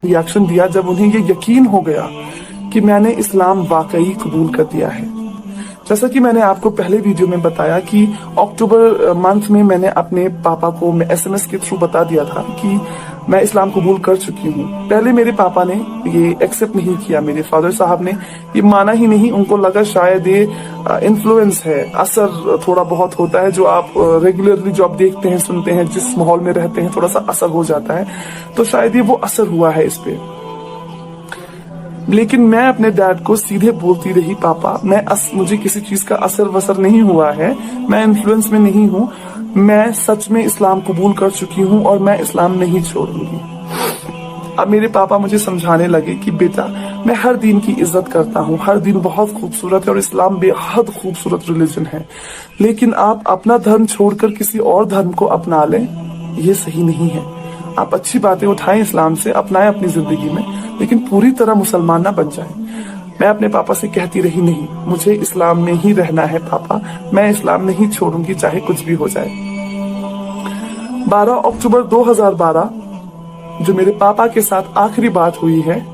Reaction दिया जब उन्हें ये यकीन हो गया कि मैंने इस्लाम वाकई कबूल कर दिया है। जैसा कि मैंने आपको पहले वीडियो में बताया कि अक्टूबर मंथ में मैंने अपने पापा को SMS के थ्रू बता दिया था कि मैं इस्लाम कबूल कर चुकी हूँ। पहले मेरे पापा ने ये एक्सेप्ट नहीं किया, मेरे फादर साहब ने ये माना ही नहीं। उनको लगा शायद ये इन्फ्लुएंस है, असर थोड़ा बहुत होता है, जो आप रेगुलरली जो आप देखते हैं सुनते हैं, जिस माहौल में रहते हैं थोड़ा सा असर हो जाता है, तो शायद ये वो असर हुआ है इस पे। लेकिन मैं अपने डैड को सीधे बोलती रही, पापा मुझे किसी चीज का असर वसर नहीं हुआ है, मैं इन्फ्लुएंस में नहीं हूँ, मैं सच में इस्लाम कबूल कर चुकी हूँ और मैं इस्लाम नहीं छोड़ूंगी। अब मेरे पापा मुझे समझाने लगे कि बेटा, मैं हर दिन की इज्जत करता हूँ, हर दिन बहुत खूबसूरत है और इस्लाम बेहद खूबसूरत रिलीजन है, लेकिन आप अपना धर्म छोड़कर किसी और धर्म को अपना लें, ये सही नहीं है। आप अच्छी बातें उठाएं इस्लाम से, अपनाएं अपनी जिंदगी में, लेकिन पूरी तरह मुसलमान ना बन जाएं। मैं अपने पापा से कहती रही, नहीं, मुझे इस्लाम में ही रहना है पापा, मैं इस्लाम नहीं छोड़ूंगी चाहे कुछ भी हो जाए। 12 अक्टूबर 2012 जो मेरे पापा के साथ आखिरी बात हुई है,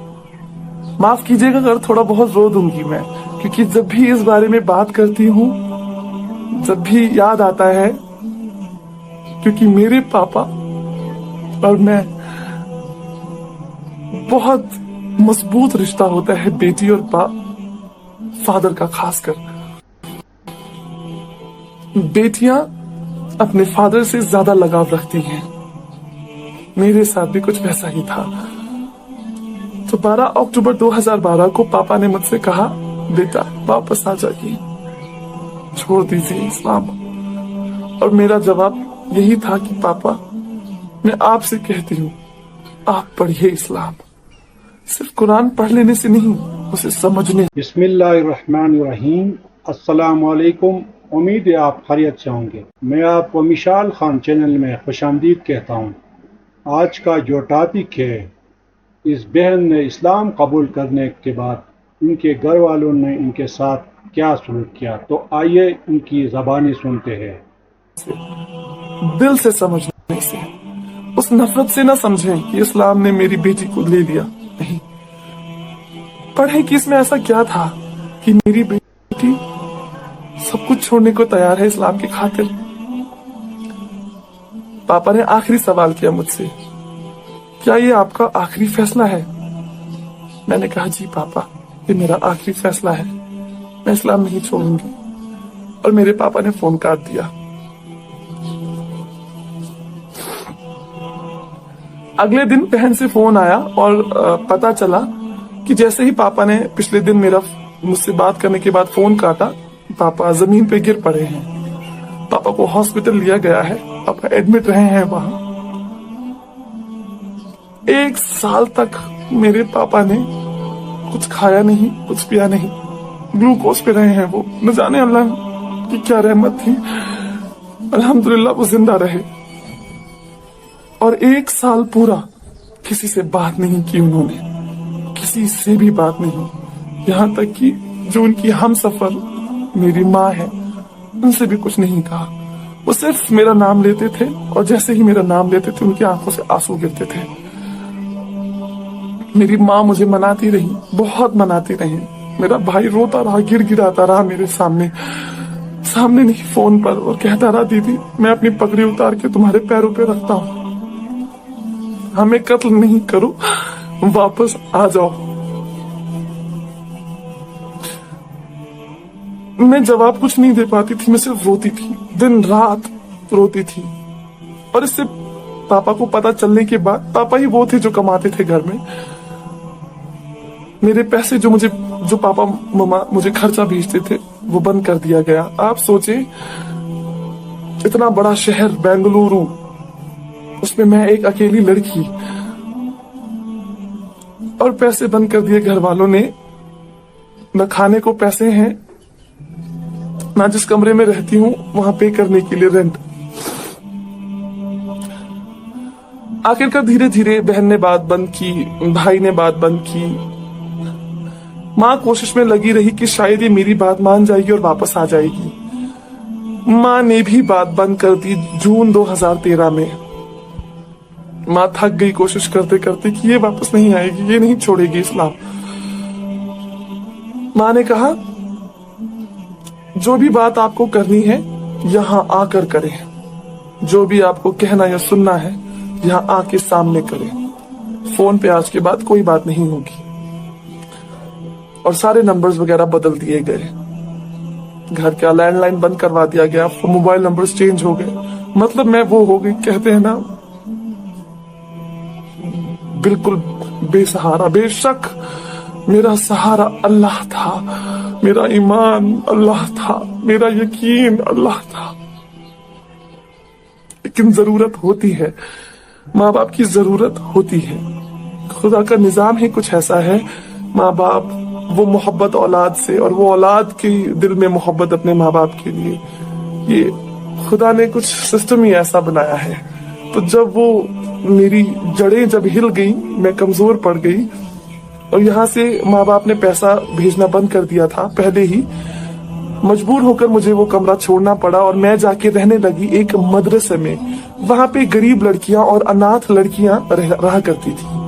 माफ कीजिएगा अगर थोड़ा बहुत रो दूंगी मैं, क्योंकि जब भी इस बारे में बात करती हूँ, जब भी याद आता है, क्योंकि मेरे पापा और मैं बहुत मजबूत रिश्ता होता है बेटी और फादर का। खासकर बेटियां अपने फादर से ज्यादा लगाव रखती हैं, मेरे साथ भी कुछ वैसा ही था। तो 12 अक्टूबर 2012 को पापा ने मुझसे कहा, बेटा वापस आ जाइए, छोड़ दीजिए इस्लाम। और मेरा जवाब यही था कि पापा, मैं आपसे कहती हूँ, आप पढ़िए इस्लाम, सिर्फ कुरान पढ़ लेने से नहीं, उसे समझने। बिस्मिल्लाहिर्रहमानिर्रहीम। अस्सलाम वालेकुम। उम्मीद है आप खैरियत से होंगे। मैं आपको मिशाल खान चैनल में खुशामदीद कहता हूँ। आज का जो टॉपिक है, इस बहन ने इस्लाम कबूल करने के बाद इनके घर वालों ने इनके साथ क्या सलूक किया, तो आइए इनकी ज़बानी सुनते हैं। दिल से समझने से, उस नफरत से ना समझें कि इस्लाम ने मेरी बेटी को ले लिया, नहीं। पढ़े कि इसमें ऐसा क्या था कि मेरी बेटी सब कुछ छोड़ने को तैयार है इस्लाम की खातिर। पापा ने आखिरी सवाल किया मुझसे, क्या ये आपका आखिरी फैसला है? मैंने कहा, जी पापा, ये मेरा आखिरी फैसला है, मैं इस्लाम नहीं छोड़ूंगी। और मेरे पापा ने फोन काट दिया। अगले दिन बहन से फोन आया और पता चला कि जैसे ही पापा ने पिछले दिन मुझसे बात करने के बाद फोन काटा, पापा जमीन पे गिर पड़े हैं। पापा को हॉस्पिटल लिया गया है, पापा एडमिट रहे हैं वहां। 1 साल तक मेरे पापा ने कुछ खाया नहीं, कुछ पिया नहीं, ग्लूकोज पे रहे हैं वो। न जाने अल्लाह की क्या रहमत थी, अल्हम्दुलिल्लाह वो जिंदा रहे। और 1 साल पूरा किसी से बात नहीं की उन्होंने, किसी से भी बात नहीं। यहाँ तक कि जो उनकी हमसफर मेरी माँ है, उनसे भी कुछ नहीं कहा। वो सिर्फ मेरा नाम लेते थे और जैसे ही मेरा नाम लेते थे उनकी आंखों से आंसू गिरते थे। मेरी माँ मुझे मनाती रही, बहुत मनाती रही। मेरा भाई रोता रहा, गिड़गिड़ाता रहा मेरे सामने नहीं, फोन पर, और कहता रहा, दीदी मैं अपनी पगड़ी उतार के तुम्हारे पैरों पे रखता हूँ, हमें कत्ल नहीं करो, वापस आ जाओ। मैं जवाब कुछ नहीं दे पाती थी, मैं सिर्फ रोती थी, दिन रात रोती थी। और इससे पापा को पता चलने के बाद, पापा ही वो थे जो कमाते थे घर में, मेरे पैसे जो पापा मम्मा मुझे खर्चा भेजते थे वो बंद कर दिया गया। आप सोचे, इतना बड़ा शहर बेंगलुरु, उसमें मैं एक अकेली लड़की, और पैसे बंद कर दिए घर वालों ने। न खाने को पैसे हैं, ना जिस कमरे में रहती हूँ वहां पे करने के लिए रेंट। आखिरकार धीरे धीरे बहन ने बात बंद की, भाई ने बात बंद की, माँ कोशिश में लगी रही कि शायद ये मेरी बात मान जाएगी और वापस आ जाएगी। माँ ने भी बात बंद कर दी जून 2013 में। माँ थक गई कोशिश करते करते कि ये वापस नहीं आएगी, ये नहीं छोड़ेगी इस्लाम। माँ ने कहा जो भी बात आपको करनी है यहाँ आकर करें, जो भी आपको कहना या सुनना है यहाँ आके सामने करें, फोन पे आज के बाद कोई बात नहीं होगी। और सारे नंबर्स वगैरह बदल दिए गए, घर का लैंडलाइन बंद करवा दिया गया, मोबाइल नंबर्स चेंज हो गए। मतलब मैं वो हो गई, कहते हैं ना, बिल्कुल बेसहारा। बेशक मेरा सहारा अल्लाह था, मेरा ईमान अल्लाह था, मेरा यकीन अल्लाह था। लेकिन जरूरत होती है, माँ बाप की जरूरत होती है। खुदा का निजाम ही कुछ ऐसा है, माँ बाप वो मोहब्बत औलाद से, और वो औलाद के दिल में मोहब्बत अपने माँ बाप के लिए, ये खुदा ने कुछ सिस्टम ही ऐसा बनाया है। तो जब वो मेरी जड़ें जब हिल गई, मैं कमजोर पड़ गई, और यहाँ से माँ बाप ने पैसा भेजना बंद कर दिया था पहले ही, मजबूर होकर मुझे वो कमरा छोड़ना पड़ा और मैं जाके रहने लगी एक मदरसे में। वहां पे गरीब लड़कियां और अनाथ लड़कियां रहा करती थी।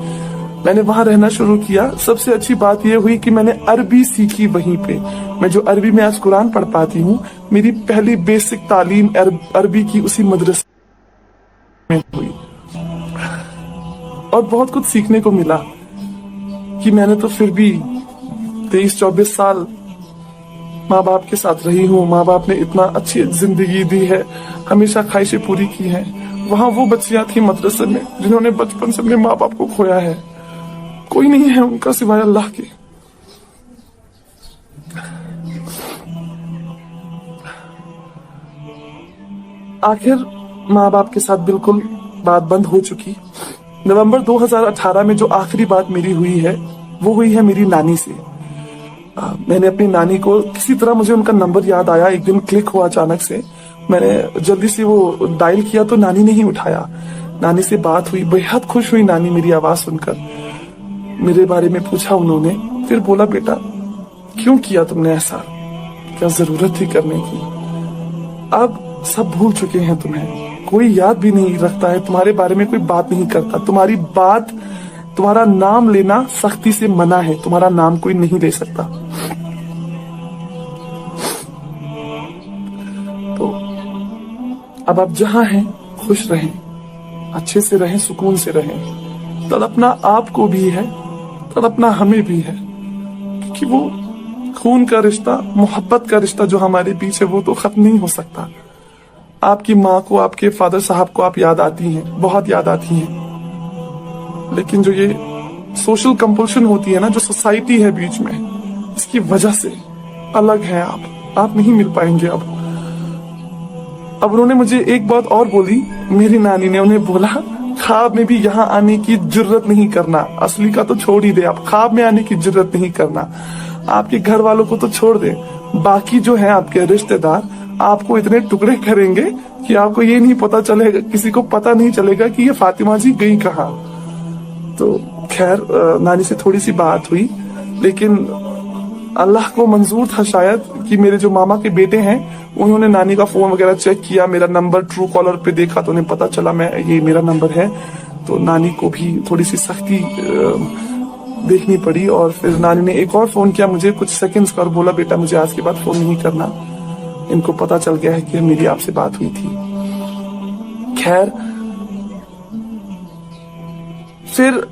मैंने वहां रहना शुरू किया। सबसे अच्छी बात यह हुई कि मैंने अरबी सीखी वहीं पे। मैं जो अरबी में आज कुरान पढ़ पाती हूँ, मेरी पहली बेसिक तालीम अरबी की उसी मदरसे में हुई। और बहुत कुछ सीखने को मिला कि मैंने तो फिर भी 23-24 साल माँ बाप के साथ रही हूँ। माँ बाप ने इतना अच्छी जिंदगी दी है, हमेशा ख्वाहिशें पूरी की हैं। वहां वो बच्चियां थी मदरसे में जिन्होंने बचपन से अपने माँ बाप को खोया है। कोई नहीं है उनका सिवाय अल्लाह के। आखिर माँ बाप के साथ बिल्कुल बात बंद हो चुकी। नवंबर 2018 में जो आखिरी बात मेरी हुई है, वो हुई है मेरी नानी से। मैंने अपनी नानी को किसी तरह, मुझे उनका नंबर याद आया, एक दिन क्लिक हुआ अचानक से। मैंने जल्दी से वो डायल किया तो नानी ने ही उठाया। नानी से बात हुई, बेहद खुश हुई नानी मेरी आवाज सुनकर। मेरे बारे में पूछा उन्होंने, फिर बोला बेटा क्यों किया तुमने ऐसा, क्या जरूरत थी करने की। अब सब भूल चुके हैं तुम्हें, कोई याद भी नहीं रखता है, तुम्हारे बारे में कोई बात नहीं करता। तुम्हारी बात, तुम्हारा नाम लेना सख्ती से मना है, तुम्हारा नाम कोई नहीं ले सकता। तो अब आप जहां हैं खुश रहें, अच्छे से रहें, सुकून से रहें। तड़पना आपको भी है, तड़पना हमें भी है, क्योंकि वो खून का रिश्ता, मोहब्बत का रिश्ता जो हमारे बीच है, वो तो खत्म नहीं हो सकता। आपकी माँ को, आपके फादर साहब को आप याद आती हैं, बहुत याद आती हैं। लेकिन जो ये सोशल कंपल्शन होती है ना, जो सोसाइटी है बीच में, इसकी वजह से अलग है आप नहीं मिल पाएंगे अब। उन्होंने मुझे एक बात और बोली, मेरी नानी ने उन्हें बोला, ख्वाब में भी यहाँ आने की जुर्रत नहीं करना। असली का तो छोड़ ही दे, आप ख्वाब में आने की जुर्रत नहीं करना। आपके घर वालों को तो छोड़ दे, बाकी जो है आपके रिश्तेदार आपको इतने टुकड़े करेंगे कि आपको ये नहीं पता चलेगा, किसी को पता नहीं चलेगा कि ये फातिमा जी गई कहाँ। तो खैर नानी से थोड़ी सी बात हुई, लेकिन अल्लाह को मंजूर था शायद कि मेरे जो मामा के बेटे हैं, उन्होंने नानी का फोन वगैरह चेक किया, मेरा नंबर ट्रू कॉलर पे देखा तो उन्हें पता चला ये मेरा नंबर है। तो नानी को भी थोड़ी सी सख्ती देखनी पड़ी। और फिर नानी ने एक और फोन किया मुझे कुछ सेकंड्स का और बोला, बेटा मुझे आज के बाद फोन नहीं करना, इनको पता चल गया है कि मेरी आपसे बात हुई थी। खैर फिर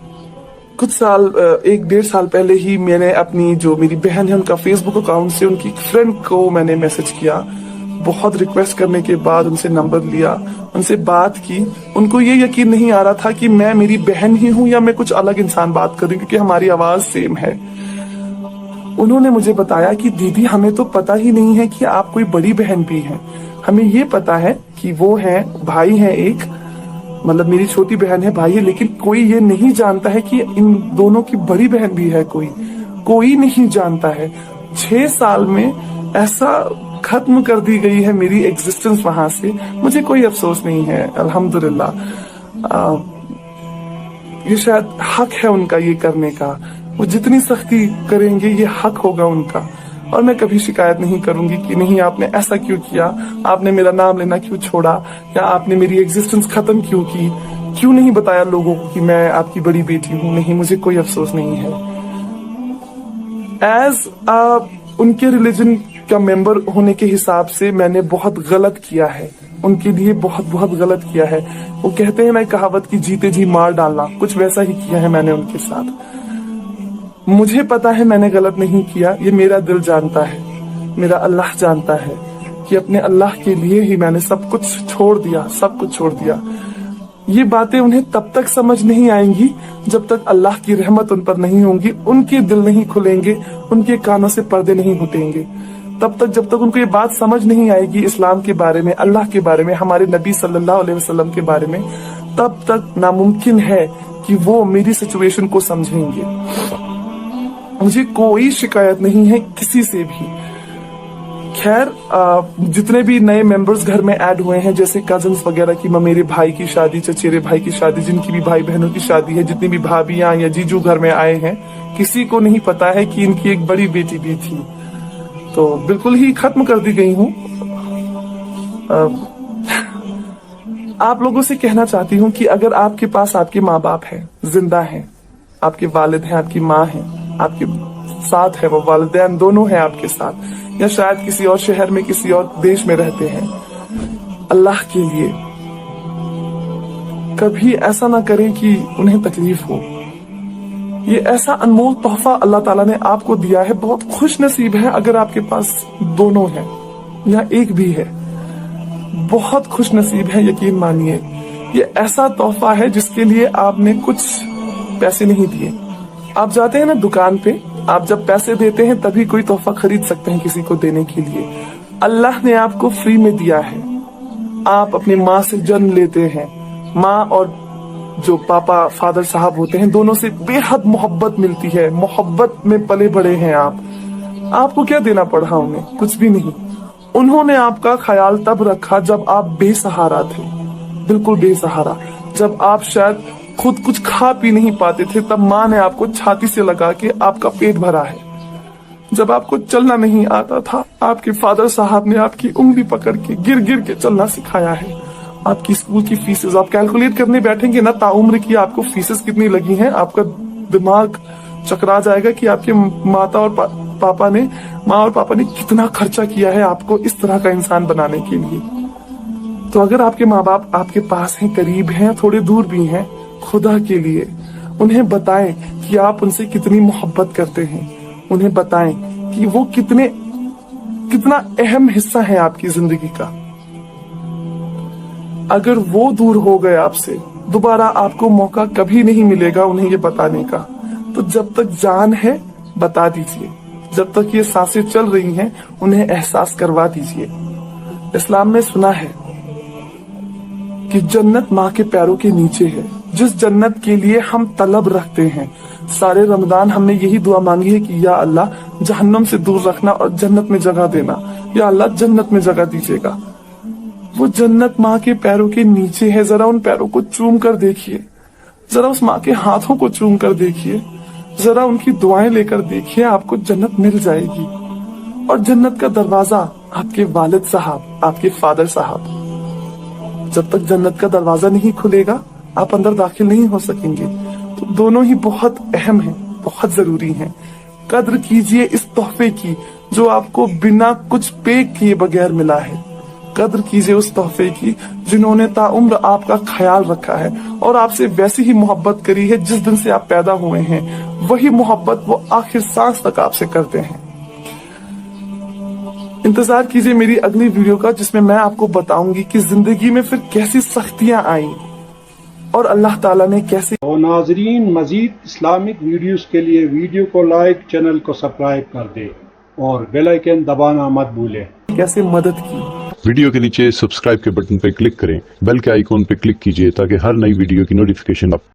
कुछ साल, 1-1.5 साल पहले ही मैंने अपनी जो मेरी बहन है उनका फेसबुक अकाउंट से उनकी फ्रेंड को मैंने मैसेज किया। बहुत रिक्वेस्ट करने के बाद उनसे नंबर लिया, उनसे बात की। उनको ये यकीन नहीं आ रहा था कि मैं मेरी बहन ही हूं या मैं कुछ अलग इंसान बात कर रही हूं, क्योंकि हमारी आवाज सेम है। उन्होंने मुझे बताया कि दीदी हमें तो पता ही नहीं है कि आप कोई बड़ी बहन भी हैं। हमें ये पता है कि वो है भाई है एक, मतलब मेरी छोटी बहन है, भाई है, लेकिन कोई ये नहीं जानता है कि इन दोनों की बड़ी बहन भी है। कोई नहीं जानता है। 6 साल में ऐसा खत्म कर दी गई है मेरी एग्जिस्टेंस वहां से। मुझे कोई अफसोस नहीं है, अल्हम्दुलिल्लाह। ये शायद हक है उनका ये करने का। वो जितनी सख्ती करेंगे ये हक होगा उनका। और मैं कभी शिकायत नहीं करूंगी कि नहीं आपने ऐसा क्यों किया, आपने मेरा नाम लेना क्यों छोड़ा, या आपने मेरी एग्जिस्टेंस खत्म क्यों की। क्यों नहीं बताया लोगों को कि मैं आपकी बड़ी बेटी हूं? नहीं, मुझे कोई अफसोस नहीं है। उनके रिलीजन का मेंबर होने के हिसाब से मैंने बहुत गलत किया है, उनके लिए बहुत बहुत गलत किया है। वो कहते हैं ना कहावत की, जीते जी मार डालना, कुछ वैसा ही किया है मैंने उनके साथ। मुझे पता है मैंने गलत नहीं किया, ये मेरा दिल जानता है, मेरा अल्लाह जानता है कि अपने अल्लाह के लिए ही मैंने सब कुछ छोड़ दिया, सब कुछ छोड़ दिया। ये बातें उन्हें तब तक समझ नहीं आएंगी जब तक अल्लाह की रहमत उन पर नहीं होगी, उनके दिल नहीं खुलेंगे, उनके कानों से पर्दे नहीं हटेंगे। तब तक जब तक उनको ये बात समझ नहीं आएगी इस्लाम के बारे में, अल्लाह के बारे में, हमारे नबी सल्लल्लाहु अलैहि वसल्लम के बारे में, तब तक नामुमकिन है कि वो मेरी सिचुएशन को समझेंगे। मुझे कोई शिकायत नहीं है किसी से भी। खैर, जितने भी नए मेंबर्स घर में ऐड हुए हैं, जैसे कजन्स वगैरह की, मेरे भाई की शादी, चचेरे भाई की शादी, जिनकी भी भाई बहनों की शादी है, जितनी भी भाभियां या जीजू घर में आए हैं, किसी को नहीं पता है कि इनकी एक बड़ी बेटी भी थी। तो बिल्कुल ही खत्म कर दी गई हूँ। आप लोगों से कहना चाहती हूँ कि अगर आपके पास आपके माँ बाप हैं, जिंदा हैं, आपके वालिद हैं, आपकी माँ है, आपके साथ है, वो वालिदैन दोनों हैं आपके साथ, या शायद किसी और शहर में, किसी और देश में रहते हैं, अल्लाह के लिए कभी ऐसा ना करें कि उन्हें तकलीफ हो। ये ऐसा अनमोल तोहफा अल्लाह ताला ने आपको दिया है। बहुत खुश नसीब है अगर आपके पास दोनों हैं या एक भी है, बहुत खुश नसीब है, यकीन मानिए। ये ऐसा तोहफा है जिसके लिए आपने कुछ पैसे नहीं दिए। आप जाते हैं ना दुकान पे, आप जब पैसे देते हैं तभी कोई तोहफा खरीद सकते हैं किसी को देने के लिए। अल्लाह ने आपको फ्री में दिया है। आप अपनी माँ से जन्म लेते हैं, माँ और जो पापा फादर साहब होते हैं, दोनों से बेहद मोहब्बत मिलती है, मोहब्बत में पले बड़े हैं आप। आपको क्या देना पड़ा उन्हें? कुछ भी नहीं। उन्होंने आपका ख्याल तब रखा जब आप बेसहारा थे, बिल्कुल बेसहारा। जब आप शायद खुद कुछ खा पी नहीं पाते थे, तब माँ ने आपको छाती से लगा के आपका पेट भरा है। जब आपको चलना नहीं आता था, आपके फादर साहब ने आपकी उंगली पकड़ के गिर गिर के चलना सिखाया है। आपकी स्कूल की फीसेस आप कैलकुलेट करने बैठेंगे ना, ताउम्र की आपको फीसेस कितनी लगी हैं, आपका दिमाग चकरा जाएगा कि आपके माँ और पापा ने कितना खर्चा किया है आपको इस तरह का इंसान बनाने के लिए। तो अगर आपके माँ बाप आपके पास हैं, करीब हैं, थोड़े दूर भी हैं, खुदा के लिए उन्हें बताएं कि आप उनसे कितनी मोहब्बत करते हैं। उन्हें बताएं कि वो कितना अहम हिस्सा है आपकी जिंदगी का। अगर वो दूर हो गए आपसे, दोबारा आपको मौका कभी नहीं मिलेगा उन्हें ये बताने का। तो जब तक जान है बता दीजिए, जब तक ये सांसें चल रही हैं उन्हें एहसास करवा दीजिए। इस्लाम में सुना है कि जन्नत माँ के पैरों के नीचे है, जिस जन्नत के लिए हम तलब रखते हैं। सारे रमजान हमने यही दुआ मांगी है कि या अल्लाह जहन्नम से दूर रखना और जन्नत में जगह देना, या अल्लाह जन्नत में जगह दीजिएगा। वो जन्नत माँ के पैरों के नीचे है। जरा उन पैरों को चूम कर देखिए, जरा उस माँ के हाथों को चूम कर देखिए, जरा उनकी दुआएं लेकर देखिए, आपको जन्नत मिल जाएगी। और जन्नत का दरवाजा आपके वालिद साहब, आपके फादर साहब। जब तक जन्नत का दरवाजा नहीं खुलेगा आप अंदर दाखिल नहीं हो सकेंगे। तो दोनों ही बहुत अहम हैं, बहुत जरूरी हैं। कद्र कीजिए इस तोहफे की जो आपको बिना कुछ पे किए बगैर मिला है। कद्र कीजिए उस तोहफे की जिन्होंने ताउम्र आपका ख्याल रखा है और आपसे वैसी ही मोहब्बत करी है जिस दिन से आप पैदा हुए हैं। वही मोहब्बत वो आखिर सांस तक आपसे करते हैं। इंतजार कीजिए मेरी अगली वीडियो का, जिसमें मैं आपको बताऊंगी कि जिंदगी में फिर कैसी सख्तियां आई और अल्लाह ताला ने कैसे। और नाजरीन, मजीद इस्लामिक वीडियोस के लिए वीडियो को लाइक, चैनल को सब्सक्राइब कर दे और बेल आइकन दबाना मत भूलें। कैसे मदद की। वीडियो के नीचे सब्सक्राइब के बटन पर क्लिक करें, बेल के आइकॉन पर क्लिक कीजिए ताकि हर नई वीडियो की नोटिफिकेशन आप